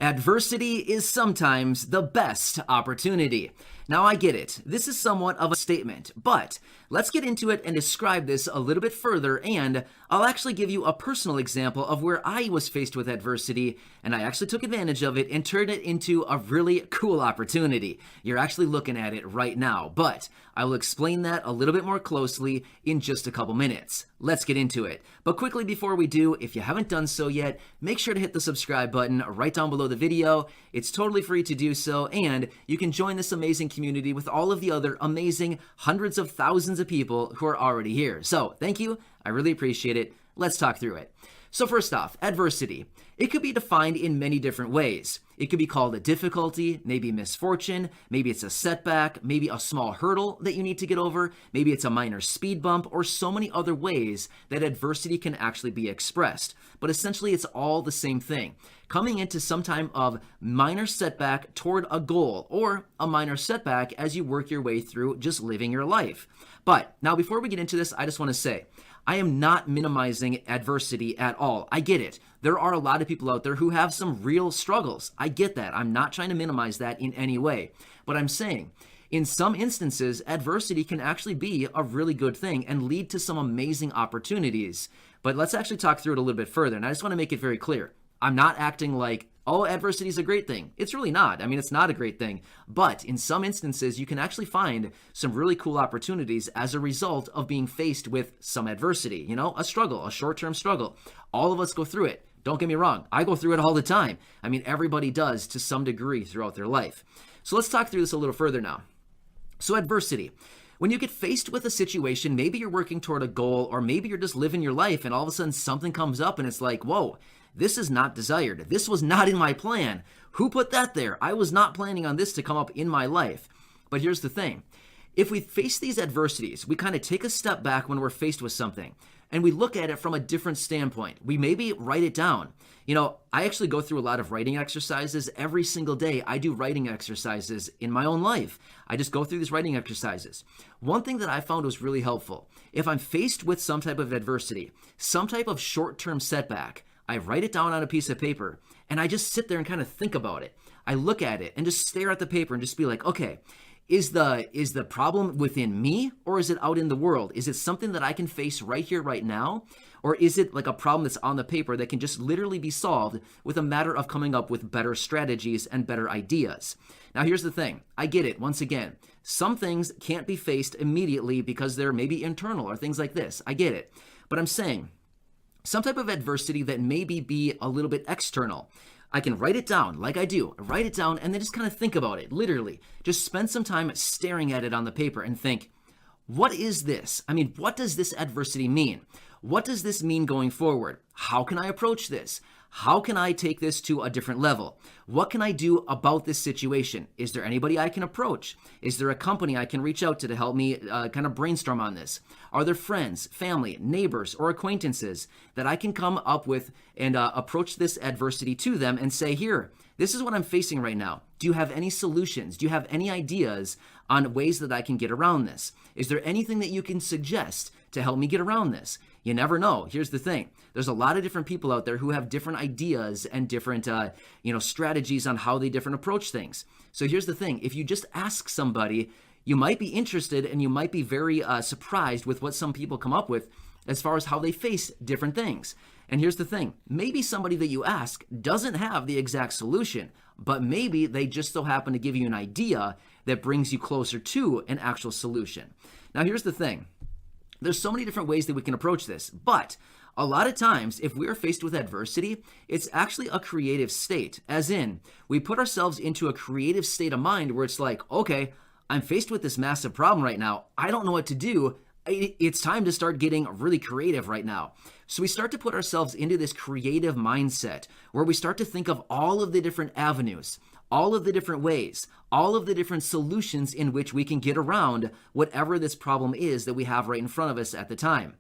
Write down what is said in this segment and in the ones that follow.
Adversity is sometimes the best opportunity. Now, I get it. This is somewhat of a statement, but let's get into it and describe this a little bit further, and I'll actually give you a personal example of where I was faced with adversity, and I actually took advantage of it and turned it into a really cool opportunity. You're actually looking at it right now, but I will explain that a little bit more closely in just a couple minutes. Let's get into it. But quickly before we do, if you haven't done so yet, make sure to hit the subscribe button right down below the video. It's totally free to do so, and you can join this amazing community with all of the other amazing hundreds of thousands of people who are already here. So thank you. I really appreciate it. Let's talk through it. So first off, adversity. It could be defined in many different ways. It could be called a difficulty, maybe misfortune, maybe it's a setback, maybe a small hurdle that you need to get over, maybe it's a minor speed bump, or so many other ways that adversity can actually be expressed. But essentially, it's all the same thing. Coming into some time of minor setback toward a goal, or a minor setback as you work your way through just living your life. But now before we get into this, I just want to say, I am not minimizing adversity at all. I get it. There are a lot of people out there who have some real struggles. I get that. I'm not trying to minimize that in any way. But I'm saying, in some instances, adversity can actually be a really good thing and lead to some amazing opportunities. But let's actually talk through it a little bit further. And I just want to make it very clear. I'm not acting like, oh, adversity is a great thing. It's really not. I mean, it's not a great thing. But in some instances, you can actually find some really cool opportunities as a result of being faced with some adversity. You know, a struggle, a short-term struggle. All of us go through it. Don't get me wrong. I go through it all the time. I mean, everybody does to some degree throughout their life. So let's talk through this a little further now. So adversity. When you get faced with a situation, maybe you're working toward a goal, or maybe you're just living your life and all of a sudden something comes up and it's like, whoa, this is not desired. This was not in my plan. Who put that there? I was not planning on this to come up in my life. But here's the thing. If we face these adversities, we kind of take a step back when we're faced with something and we look at it from a different standpoint. We maybe write it down. You know, I actually go through a lot of writing exercises every single day. I do writing exercises in my own life. I just go through these writing exercises. One thing that I found was really helpful. If I'm faced with some type of adversity, some type of short-term setback, I write it down on a piece of paper and I just sit there and kind of think about it. I look at it and just stare at the paper and just be like, okay, is the problem within me or is it out in the world? Is it something that I can face right here, right now? Or is it like a problem that's on the paper that can just literally be solved with a matter of coming up with better strategies and better ideas? Now, here's the thing. I get it. Once again, some things can't be faced immediately because they're maybe internal or things like this. I get it. But I'm saying, some type of adversity that maybe be a little bit external. I can write it down like I do. Write it down and then just kind of think about it, literally. Just spend some time staring at it on the paper and think, what is this? I mean, what does this adversity mean? What does this mean going forward? How can I approach this? How can I take this to a different level? What can I do about this situation? Is there anybody I can approach? Is there a company I can reach out to help me kind of brainstorm on this? Are there friends, family, neighbors, or acquaintances that I can come up with and approach this adversity to them and say, here, this is what I'm facing right now. Do you have any solutions? Do you have any ideas on ways that I can get around this? Is there anything that you can suggest to help me get around this? You never know. Here's the thing. There's a lot of different people out there who have different ideas and different, strategies on how they different approach things. So here's the thing. If you just ask somebody, you might be interested and you might be very surprised with what some people come up with as far as how they face different things. And here's the thing. Maybe somebody that you ask doesn't have the exact solution, but maybe they just so happen to give you an idea that brings you closer to an actual solution. Now, here's the thing. There's so many different ways that we can approach this, but a lot of times, if we're faced with adversity, it's actually a creative state, as in, we put ourselves into a creative state of mind where it's like, okay, I'm faced with this massive problem right now. I don't know what to do. It's time to start getting really creative right now. So we start to put ourselves into this creative mindset where we start to think of all of the different avenues, all of the different ways, all of the different solutions in which we can get around whatever this problem is that we have right in front of us at the time.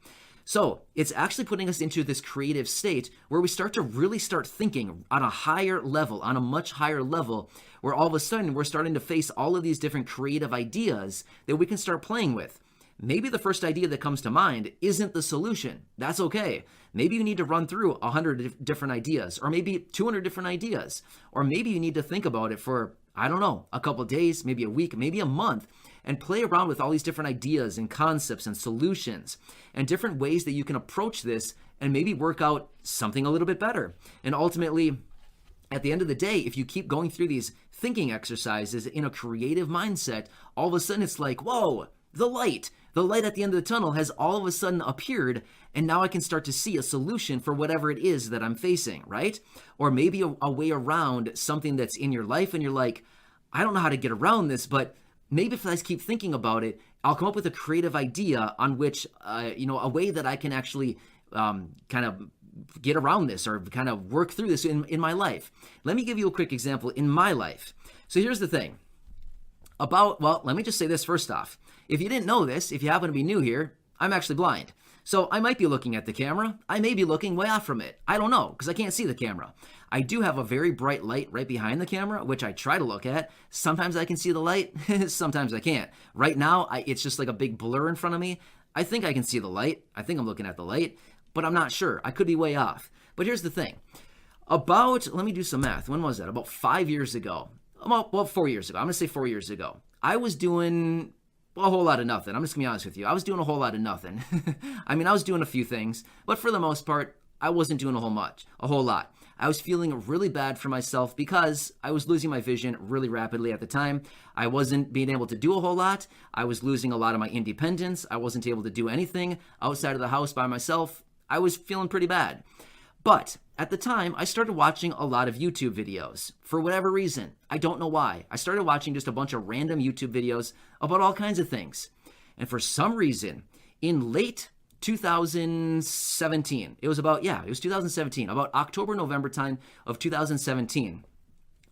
So it's actually putting us into this creative state where we start to really start thinking on a higher level, on a much higher level, where all of a sudden we're starting to face all of these different creative ideas that we can start playing with. maybe the first idea that comes to mind isn't the solution. That's okay. Maybe you need to run through 100 different ideas, or maybe 200 different ideas, or maybe you need to think about it for, I don't know, a couple days, maybe a week, maybe a month, and play around with all these different ideas and concepts and solutions and different ways that you can approach this and maybe work out something a little bit better. And ultimately, at the end of the day, if you keep going through these thinking exercises in a creative mindset, all of a sudden it's like, whoa, the light at the end of the tunnel has all of a sudden appeared, and now I can start to see a solution for whatever it is that I'm facing, right? Or maybe a way around something that's in your life and you're like, I don't know how to get around this, but maybe if I keep thinking about it, I'll come up with a creative idea on which, a way that I can actually kind of get around this or kind of work through this in my life. Let me give you a quick example in my life. So here's the thing let me just say this first off. If you didn't know this, if you happen to be new here, I'm actually blind. So I might be looking at the camera. I may be looking way off from it. I don't know, because I can't see the camera. I do have a very bright light right behind the camera, which I try to look at. Sometimes I can see the light, sometimes I can't. Right now, it's just like a big blur in front of me. I think I can see the light. I think I'm looking at the light, but I'm not sure. I could be way off. But here's the thing. Let me do some math. When was that? About 5 years ago. 4 years ago. I'm going to say 4 years ago. I was doing a whole lot of nothing. I'm just going to be honest with you. I was doing a whole lot of nothing. I mean, I was doing a few things, but for the most part, I wasn't doing a whole lot. I was feeling really bad for myself because I was losing my vision really rapidly at the time. I wasn't being able to do a whole lot. I was losing a lot of my independence. I wasn't able to do anything outside of the house by myself. I was feeling pretty bad. But at the time, I started watching a lot of YouTube videos. For whatever reason, I don't know why. I started watching just a bunch of random YouTube videos about all kinds of things. And for some reason, in late 2017, it was 2017, about October, November time of 2017,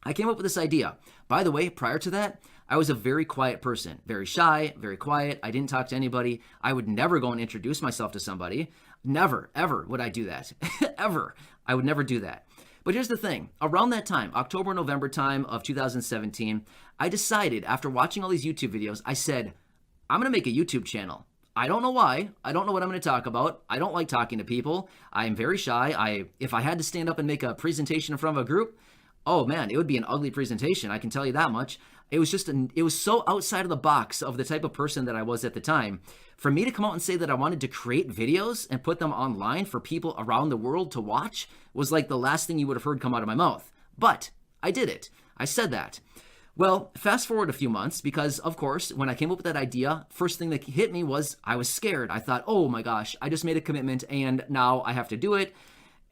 I came up with this idea. By the way, prior to that, I was a very quiet person, very shy, very quiet. I didn't talk to anybody. I would never go and introduce myself to somebody. Never, ever would I do that. Ever. I would never do that. But here's the thing. Around that time, October, November time of 2017, I decided after watching all these YouTube videos, I said, I'm going to make a YouTube channel. I don't know why. I don't know what I'm going to talk about. I don't like talking to people. I am very shy. If I had to stand up and make a presentation in front of a group, oh man, it would be an ugly presentation. I can tell you that much. It was so outside of the box of the type of person that I was at the time. For me to come out and say that I wanted to create videos and put them online for people around the world to watch was like the last thing you would have heard come out of my mouth. But I did it. I said that. Well, fast forward a few months because, of course, when I came up with that idea, first thing that hit me was I was scared. I thought, oh my gosh, I just made a commitment and now I have to do it.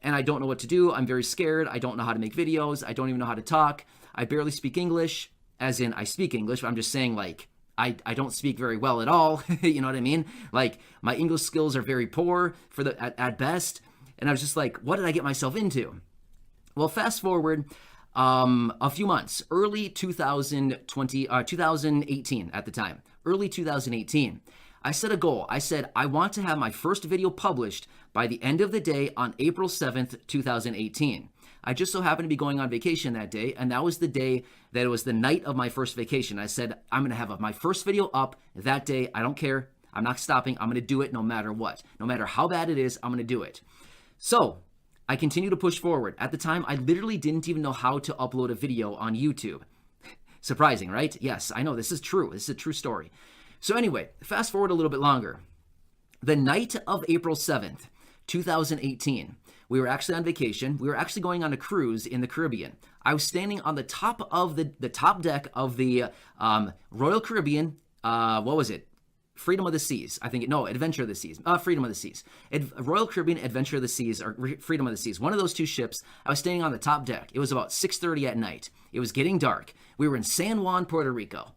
And I don't know what to do. I'm very scared. I don't know how to make videos. I don't even know how to talk. I barely speak English, as in I speak English. But I'm just saying, like, I don't speak very well at all. You know what I mean? Like, my English skills are very poor at best. And I was just like, what did I get myself into? Well, fast forward a few months, early 2018 at the time, early 2018. I set a goal. I said, I want to have my first video published by the end of the day on April 7th, 2018. I just so happened to be going on vacation that day, and that was the day that it was the night of my first vacation. I said, I'm going to have my first video up that day. I don't care. I'm not stopping. I'm going to do it no matter what. No matter how bad it is, I'm going to do it. So I continue to push forward. At the time, I literally didn't even know how to upload a video on YouTube. Surprising, right? Yes, I know. This is true. This is a true story. So anyway, fast forward a little bit longer. The night of April 7th, 2018, we were actually on vacation. We were actually going on a cruise in the Caribbean. I was standing on the top of the top deck of the Royal Caribbean, what was it? Freedom of the Seas. Adventure of the Seas. Freedom of the Seas. Royal Caribbean Adventure of the Seas or Freedom of the Seas. One of those two ships. I was standing on the top deck. It was about 6:30 at night. It was getting dark. We were in San Juan, Puerto Rico.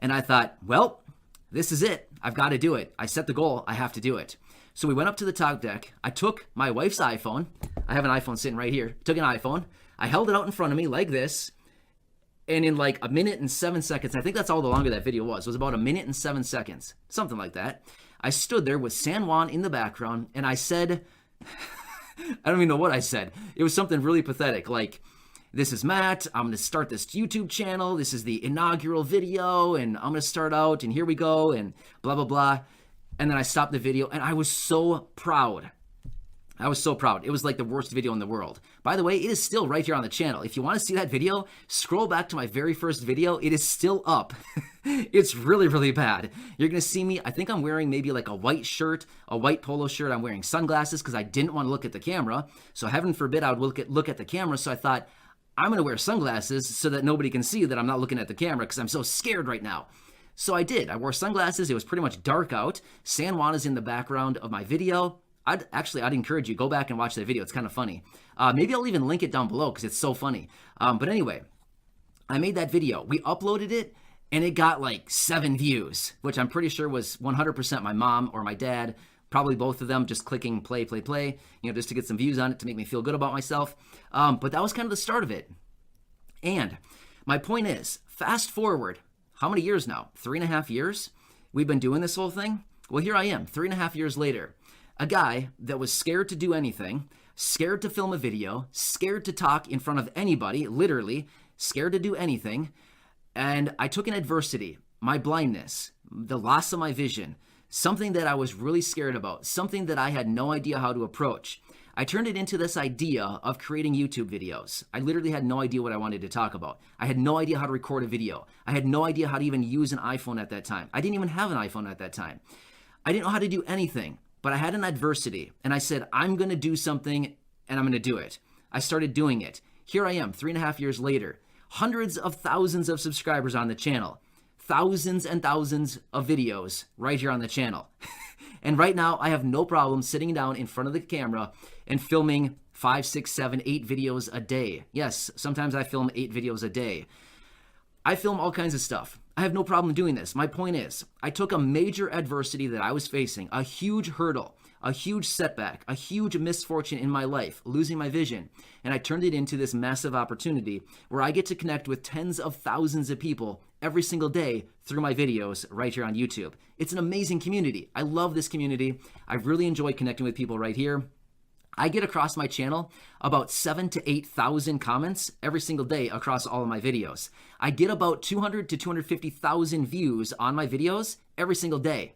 And I thought, well, this is it. I've got to do it. I set the goal. I have to do it. So we went up to the top deck. I took my wife's iPhone. I have an iPhone sitting right here. Took an iPhone. I held it out in front of me like this. And in like a minute and 7 seconds, I think that's all the longer that video was. It was about a minute and 7 seconds. Something like that. I stood there with San Juan in the background. And I said, I don't even know what I said. It was something really pathetic. Like, this is Matt. I'm going to start this YouTube channel. This is the inaugural video. And I'm going to start out. And here we go. And blah, blah, blah. And then I stopped the video and I was so proud. I was so proud. It was like the worst video in the world. By the way, it is still right here on the channel. If you want to see that video, scroll back to my very first video. It is still up. It's really, really bad. You're going to see me, I think I'm wearing maybe like a white shirt, a white polo shirt. I'm wearing sunglasses because I didn't want to look at the camera. So heaven forbid I would look at the camera. So I thought, I'm going to wear sunglasses so that nobody can see that I'm not looking at the camera because I'm so scared right now. So I did. I wore sunglasses. It was pretty much dark out. San Juan is in the background of my video. I'd encourage you, go back and watch that video. It's kind of funny. Maybe I'll even link it down below because it's so funny. But anyway, I made that video. We uploaded it, and it got like 7 views, which I'm pretty sure was 100% my mom or my dad, probably both of them just clicking play, just to get some views on it to make me feel good about myself. But that was kind of the start of it. And my point is, fast forward, how many years now? 3.5 years? We've been doing this whole thing? Well, here I am, 3.5 years later. A guy that was scared to do anything, scared to film a video, scared to talk in front of anybody, literally, scared to do anything. And I took an adversity, my blindness, the loss of my vision, something that I was really scared about, something that I had no idea how to approach. I turned it into this idea of creating YouTube videos. I literally had no idea what I wanted to talk about. I had no idea how to record a video. I had no idea how to even use an iPhone at that time. I didn't even have an iPhone at that time. I didn't know how to do anything. But I had an adversity, and I said, I'm going to do something, and I'm going to do it. I started doing it. Here I am, 3.5 years later. Hundreds of thousands of subscribers on the channel. Thousands and thousands of videos right here on the channel. And right now, I have no problem sitting down in front of the camera and filming 5, 6, 7, 8 videos a day. Yes, sometimes I film 8 videos a day. I film all kinds of stuff. I have no problem doing this. My point is, I took a major adversity that I was facing, a huge hurdle, a huge setback, a huge misfortune in my life, losing my vision, and I turned it into this massive opportunity where I get to connect with tens of thousands of people every single day through my videos right here on YouTube. It's an amazing community. I love this community. I really enjoy connecting with people right here. I get across my channel about 7,000 to 8,000 comments every single day across all of my videos. I get about 200 to 250,000 views on my videos every single day.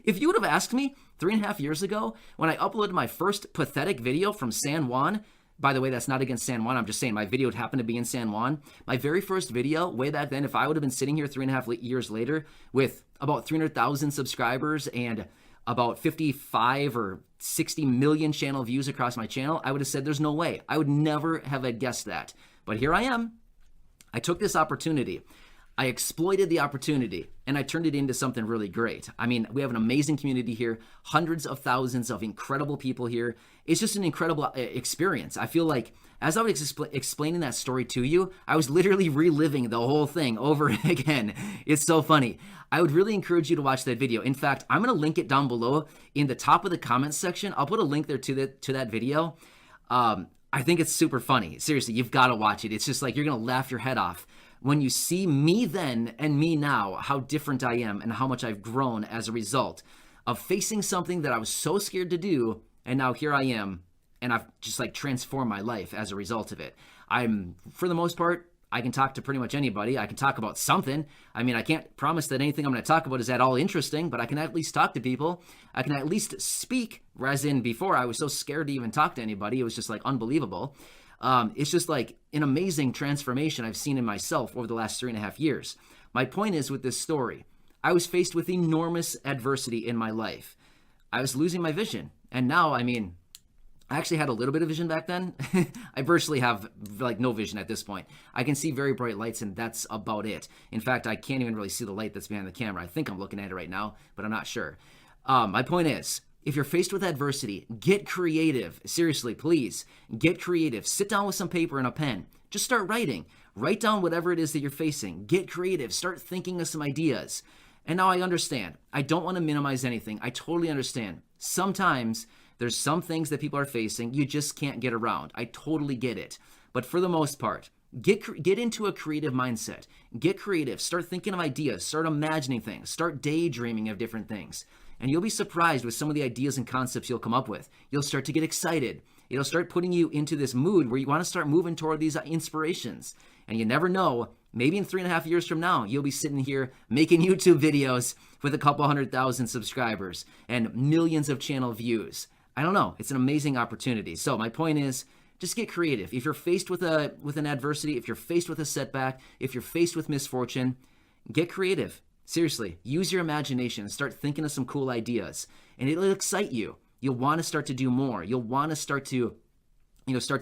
If you would have asked me 3.5 years ago when I uploaded my first pathetic video from San Juan, by the way, that's not against San Juan, I'm just saying my video would happen to be in San Juan. My very first video way back then, if I would have been sitting here 3.5 years later with about 300,000 subscribers and about 55 or 60 million channel views across my channel, I would have said there's no way. I would never have guessed that. But here I am. I took this opportunity. I exploited the opportunity and I turned it into something really great. I mean, we have an amazing community here, hundreds of thousands of incredible people here. It's just an incredible experience. I feel like as I was explaining that story to you, I was literally reliving the whole thing over again. It's so funny. I would really encourage you to watch that video. In fact, I'm going to link it down below in the top of the comments section. I'll put a link there to that video. I think it's super funny. Seriously, you've got to watch it. It's just like you're going to laugh your head off when you see me then and me now, how different I am and how much I've grown as a result of facing something that I was so scared to do. And now here I am, and I've just like transformed my life as a result of it. I'm, for the most part, I can talk to pretty much anybody. I can talk about something. I mean, I can't promise that anything I'm going to talk about is at all interesting, but I can at least talk to people. I can at least speak, whereas in before I was so scared to even talk to anybody. It was just like unbelievable. It's just like an amazing transformation I've seen in myself over the last 3.5 years. My point is with this story, I was faced with enormous adversity in my life. I was losing my vision. And now, I mean, I actually had a little bit of vision back then. I virtually have like no vision at this point. I can see very bright lights and that's about it. In fact, I can't even really see the light that's behind the camera. I think I'm looking at it right now, but I'm not sure. My point is, if you're faced with adversity, get creative. Seriously, please, get creative. Sit down with some paper and a pen. Just start writing. Write down whatever it is that you're facing. Get creative. Start thinking of some ideas. And now I understand. I don't want to minimize anything. I totally understand. Sometimes there's some things that people are facing you just can't get around. I totally get it. But for the most part, get into a creative mindset. Get creative. Start thinking of ideas. Start imagining things. Start daydreaming of different things. And you'll be surprised with some of the ideas and concepts you'll come up with. You'll start to get excited. It'll start putting you into this mood where you want to start moving toward these inspirations. And you never know maybe in 3.5 years from now, you'll be sitting here making YouTube videos with a couple 100,000 subscribers and millions of channel views. I don't know. It's an amazing opportunity. So my point is, just get creative. If you're faced with an adversity, if you're faced with a setback, if you're faced with misfortune, get creative. Seriously, use your imagination. Start thinking of some cool ideas, and it'll excite you. You'll want to start to do more. You'll want to start to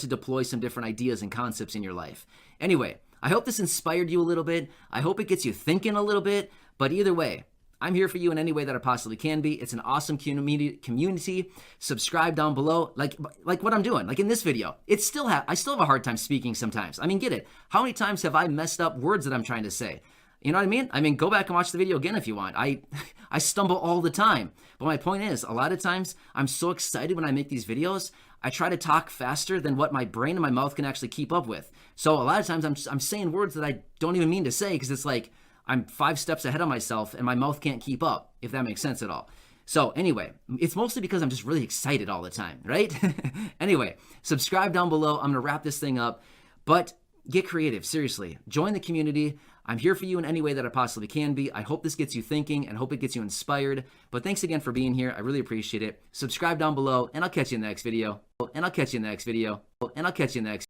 deploy some different ideas and concepts in your life. Anyway, I hope this inspired you a little bit. I hope it gets you thinking a little bit. But either way, I'm here for you in any way that I possibly can be. It's an awesome community. Subscribe down below, like what I'm doing, like in this video. I still have a hard time speaking sometimes. I mean, get it. How many times have I messed up words that I'm trying to say? You know what I mean? I mean, go back and watch the video again if you want. I stumble all the time. But my point is, a lot of times I'm so excited when I make these videos, I try to talk faster than what my brain and my mouth can actually keep up with. So a lot of times I'm saying words that I don't even mean to say because it's like I'm 5 steps ahead of myself and my mouth can't keep up, if that makes sense at all. So anyway, it's mostly because I'm just really excited all the time, right? Anyway, subscribe down below. I'm going to wrap this thing up, but get creative. Seriously, join the community. I'm here for you in any way that I possibly can be. I hope this gets you thinking and hope it gets you inspired. But thanks again for being here. I really appreciate it. Subscribe down below, and I'll catch you in the next video.